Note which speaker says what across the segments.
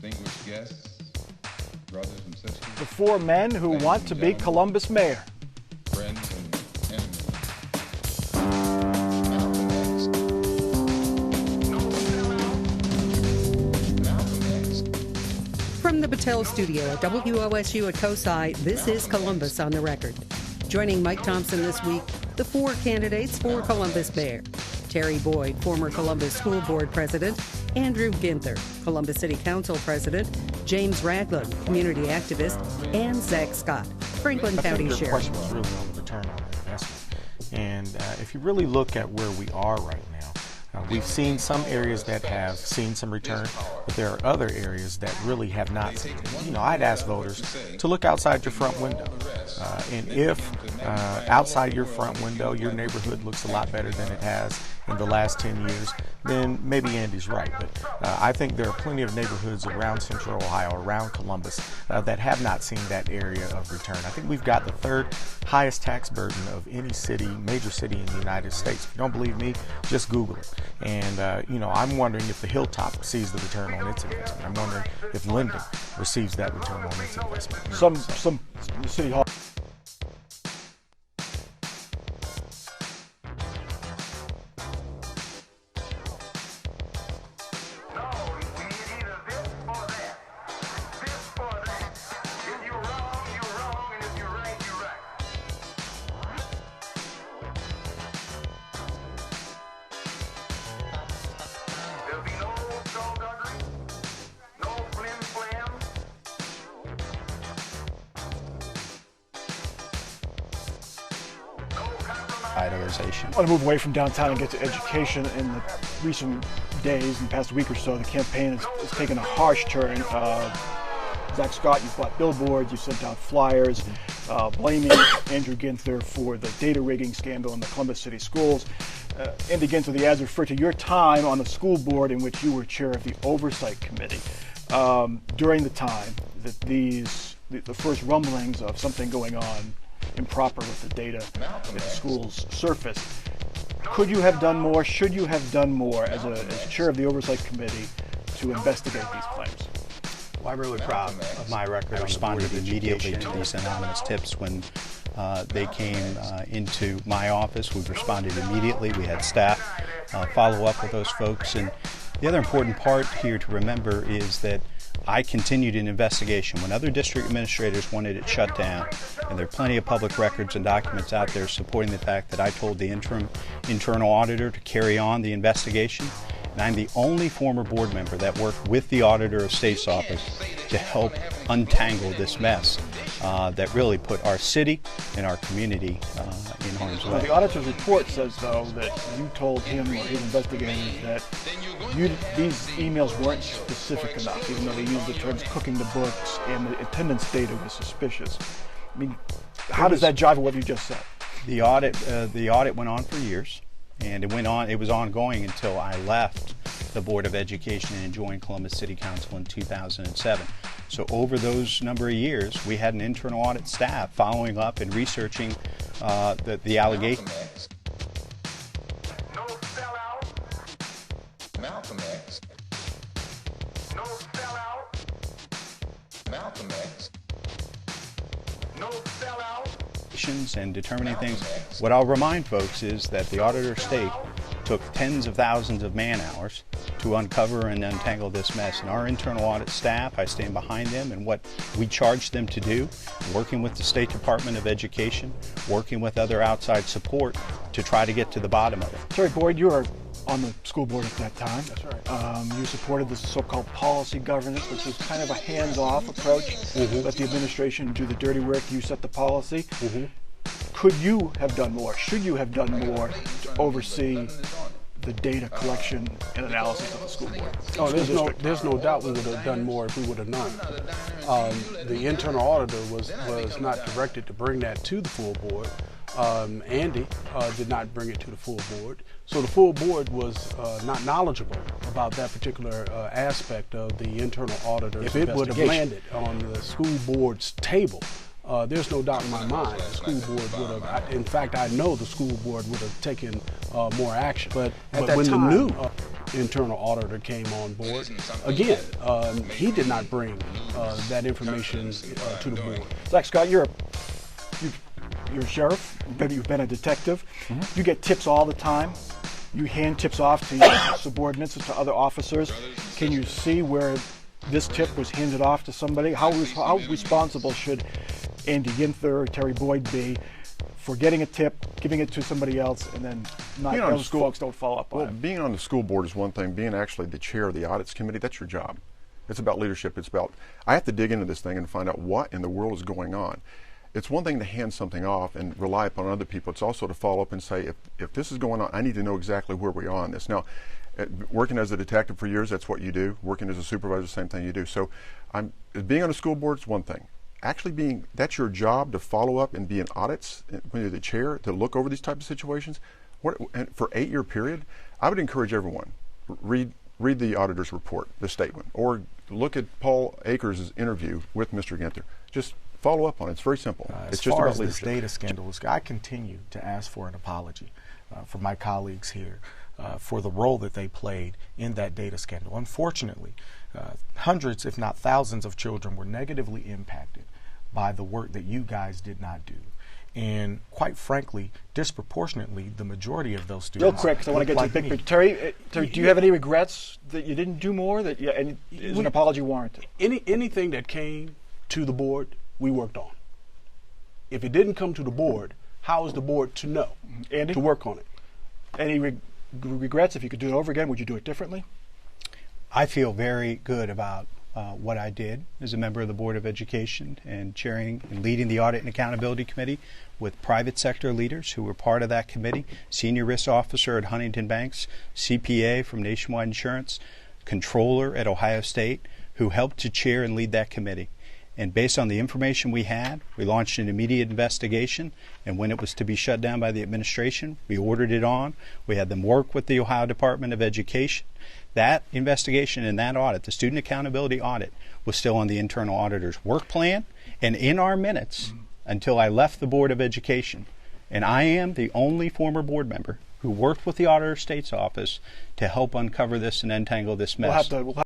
Speaker 1: distinguished guests, brothers and sisters,
Speaker 2: The four men who want to be Columbus mayor.
Speaker 1: friends and enemies. Malcolm X. Malcolm X.
Speaker 3: From the Battelle studio at WOSU at COSI, this is Columbus on the Record. Joining Mike Thompson this week, the four candidates for Columbus mayor. Terry Boyd, former Columbus School Board president, Andrew Ginther, Columbus City Council president, James Ragland, community activist, and Zach Scott, Franklin County
Speaker 4: Your
Speaker 3: Sheriff.
Speaker 4: question was really on the return on investment. And if you really look at where we are right now, we've seen some areas that have seen some return, but there are other areas that really have not seen. You know, I'd ask voters to look outside your front window. And if outside your front window, your neighborhood looks a lot better than it has in the last 10 years, then maybe Andy's right. But I think there are plenty of neighborhoods around Central Ohio, around Columbus, that have not seen that area of return. I think we've got the third highest tax burden of any city, major city in the United States. If you don't believe me, just Google it. And, you know, I'm wondering if the Hilltop sees the return on its investment. I'm wondering if Linden receives that return on its investment.
Speaker 2: Some city hall.
Speaker 5: Idolization.
Speaker 2: I want to move away from downtown and get to education. In the recent days, in the past week or so, the campaign has taken a harsh turn. Zach Scott, you've bought billboards, you've sent out flyers, blaming Andrew Ginther for the data rigging scandal in the Columbus City schools. Andy Ginther, the ads refer to your time on the school board in which you were chair of the oversight committee. During the time that the first rumblings of something going on improper with the data at the schools surfaced. Could you have done more? Should you have done more as chair of the oversight committee to investigate these claims?
Speaker 5: Well, I'm really proud of my record. I responded immediately to these anonymous tips when they came into my office. We responded immediately. We had staff follow up with those folks. And the other important part here to remember is that I continued an investigation. When other district administrators wanted it shut down, and there are plenty of public records and documents out there supporting the fact that I told the internal auditor to carry on the investigation, and I'm the only former board member that worked with the auditor of state's office to help untangle this mess that really put our city and our community in harm's way.
Speaker 2: The auditor's report says, though, that you told him or his investigators that these emails weren't specific enough, even though they used the terms cooking the books and the attendance data was suspicious. I mean, how does that jive with what you just said?
Speaker 5: The audit went on for years, and it was ongoing until I left the Board of Education and joined Columbus City Council in 2007. So over those number of years, we had an internal audit staff following up and researching the allegations.
Speaker 1: No sellout. Malcolm X. No sellout. Malcolm X. No sellout.
Speaker 5: And determining things. What I'll remind folks is that the auditor of state took tens of thousands of man hours to uncover and untangle this mess. And our internal audit staff, I stand behind them and what we charged them to do, working with the State Department of Education, working with other outside support to try to get to the bottom of it.
Speaker 2: Terry Boyd, you were on the school board at that time. That's right. You supported this so-called policy governance, which was kind of a hands-off approach. Let the administration do the dirty work, you set the policy. Could you have done more? Should you have done more to oversee the data collection and analysis of the school board?
Speaker 6: Oh, there's no doubt we would have done more if we would have known. The internal auditor was not directed to bring that to the full board. Andy did not bring it to the full board. So the full board was not knowledgeable about that particular aspect of the internal auditor's investigation. If it would have landed on the school board's table, there's no doubt in my mind the school board would have, in fact, I know the school board would have taken more action. But when the new internal auditor came on board, again, he did not bring that information to the board.
Speaker 2: Zach Scott, you're a sheriff, you've been a detective. You get tips all the time. You hand tips off to your subordinates and to other officers. Can you see where this tip was handed off to somebody? How responsible should Andy Ginther or Terry Boyd be for getting a tip, giving it to somebody else, and then not those folks don't follow up on it?
Speaker 7: Being on the school board is one thing. Being actually the chair of the audits committee, that's your job. It's about leadership. It's about, I have to dig into this thing and find out what in the world is going on. It's one thing to hand something off and rely upon other people. It's also to follow up and say, if this is going on, I need to know exactly where we are on this. Now, working as a detective for years, that's what you do. Working as a supervisor, same thing you do. So being on a school board is one thing. Actually that's your job, to follow up and be in audits when you're the chair, to look over these types of situations. And for an 8-year period, I would encourage everyone, read the auditor's report, the statement, or look at Paul Akers' interview with Mr. Ginther. Just follow up on it. It's very simple. It's just about leadership. As far as this data scandal, I continue to ask for an apology from my colleagues here for the role that they played in that data scandal. Unfortunately, hundreds, if not thousands, of children were negatively impacted by the work that you guys did not do. And quite frankly, disproportionately, the majority of those students.
Speaker 2: Real quick, because I want to get to the big picture. Terry, do you have any regrets that you didn't do more? And is an apology warranted?
Speaker 6: Anything that came to the board, we worked on. If it didn't come to the board, how is the board to know
Speaker 2: Andy?
Speaker 6: to work on it?
Speaker 2: Any regrets? If you could do it over again, would you do it differently?
Speaker 5: I feel very good about what I did as a member of the Board of Education and chairing and leading the Audit and Accountability Committee with private sector leaders who were part of that committee, senior risk officer at Huntington Banks, CPA from Nationwide Insurance, controller at Ohio State, who helped to chair and lead that committee. And based on the information we had, we launched an immediate investigation, and when it was to be shut down by the administration, we ordered it on. We had them work with the Ohio Department of Education. That investigation and that audit, the student accountability audit, was still on the internal auditor's work plan and in our minutes until I left the Board of Education. And I am the only former board member who worked with the Auditor of State's office to help uncover this and untangle this mess.
Speaker 2: We'll have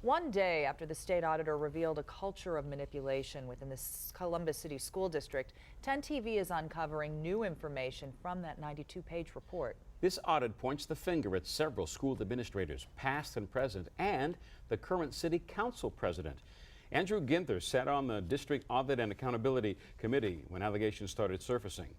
Speaker 8: One day after the state auditor revealed a culture of manipulation within the Columbus City School District, 10 TV is uncovering new information from that 92-page report.
Speaker 9: This audit points the finger at several school administrators, past and present, and the current city council president. Andrew Ginther sat on the District Audit and Accountability Committee when allegations started surfacing.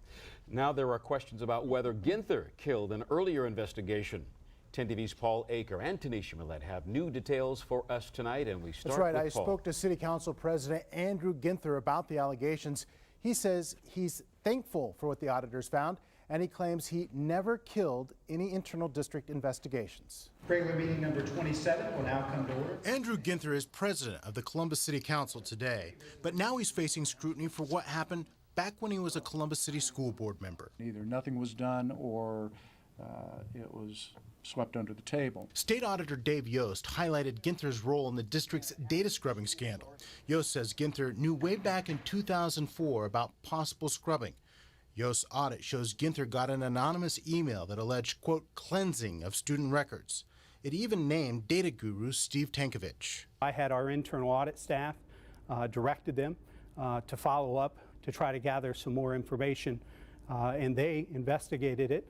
Speaker 9: Now there are questions about whether Ginther killed an earlier investigation. 10 TV's Paul Aker and Tanisha Millette have new details for us tonight, and we start
Speaker 10: That's right.
Speaker 9: with Paul.
Speaker 10: I spoke to City Council President Andrew Ginther about the allegations. He says he's thankful for what the auditors found, and he claims he never killed any internal district investigations.
Speaker 11: Regular meeting number 27 will now come to order.
Speaker 10: Andrew Ginther is president of the Columbus City Council today, but now he's facing scrutiny for what happened back when he was a Columbus City School Board member.
Speaker 12: Either nothing was done or it was swept under the table.
Speaker 10: State Auditor Dave Yost highlighted Ginther's role in the district's data scrubbing scandal. Yost says Ginther knew way back in 2004 about possible scrubbing. Yost's audit shows Ginther got an anonymous email that alleged, quote, cleansing of student records. It even named data guru Steve Tankovich.
Speaker 13: I had our internal audit staff directed them to follow up to try to gather some more information, and they investigated it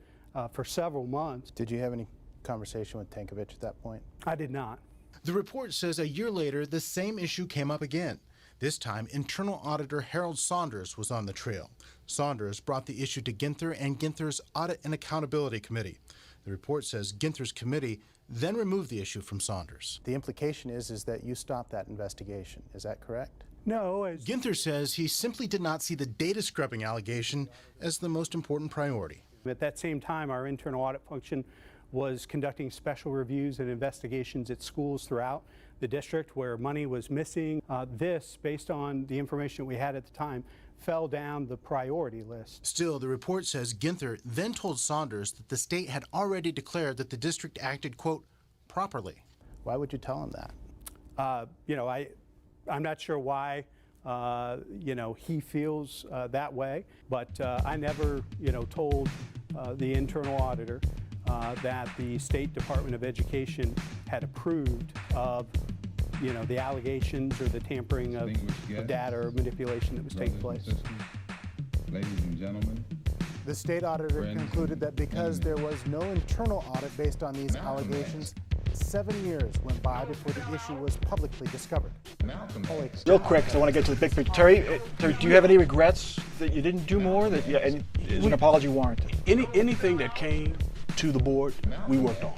Speaker 13: for several months.
Speaker 10: Did you have any conversation with Tankovich at that point?
Speaker 13: I did not.
Speaker 10: The report says a year later, the same issue came up again. This time, internal auditor Harold Saunders was on the trail. Saunders brought the issue to Ginther and Ginther's Audit and Accountability Committee. The report says Ginther's committee then removed the issue from Saunders. The implication is that you stopped that investigation. Is that correct?
Speaker 13: No.
Speaker 10: Ginther says he simply did not see the data scrubbing allegation as the most important priority.
Speaker 13: At that same time, our internal audit function was conducting special reviews and investigations at schools throughout the district where money was missing. This, based on the information we had at the time, fell down the priority list.
Speaker 10: Still, the report says Ginther then told Saunders that the state had already declared that the district acted, quote, properly. Why would you tell him that?
Speaker 13: You know, I'm not sure why, you know, he feels that way, but I never, you know, told the internal auditor that the State Department of Education had approved of, you know, the allegations or the tampering of data or manipulation that was taking place.
Speaker 1: Ladies and gentlemen,
Speaker 10: the state auditor concluded that because there was no internal audit based on these allegations, 7 years went by before the issue was publicly discovered.
Speaker 2: Real quick, because I want to get to the big picture. Terry, do you have any regrets that you didn't do more? That is an apology warranted?
Speaker 6: Anything that came to the board, we worked on.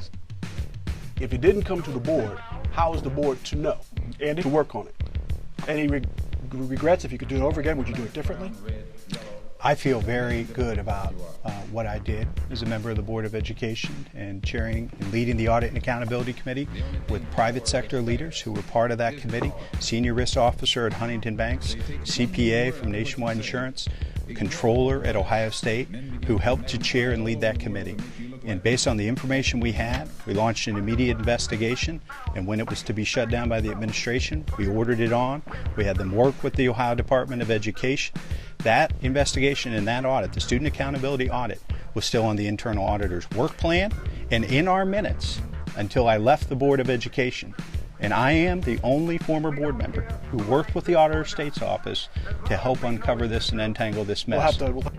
Speaker 6: If it didn't come to the board, how is the board to know and to work on it?
Speaker 2: Any regrets? If you could do it over again, would you do it differently?
Speaker 5: I feel very good about what I did as a member of the Board of Education and chairing and leading the Audit and Accountability Committee with private sector leaders who were part of that committee, Senior Risk Officer at Huntington Banks, CPA from Nationwide Insurance, Controller at Ohio State, who helped to chair and lead that committee. And based on the information we had, we launched an immediate investigation, and when it was to be shut down by the administration, we ordered it on. We had them work with the Ohio Department of Education. That investigation and that audit, the student accountability audit, was still on the internal auditor's work plan and in our minutes until I left the Board of Education. And I am the only former board member who worked with the Auditor of State's office to help uncover this and untangle this mess.
Speaker 2: We'll have to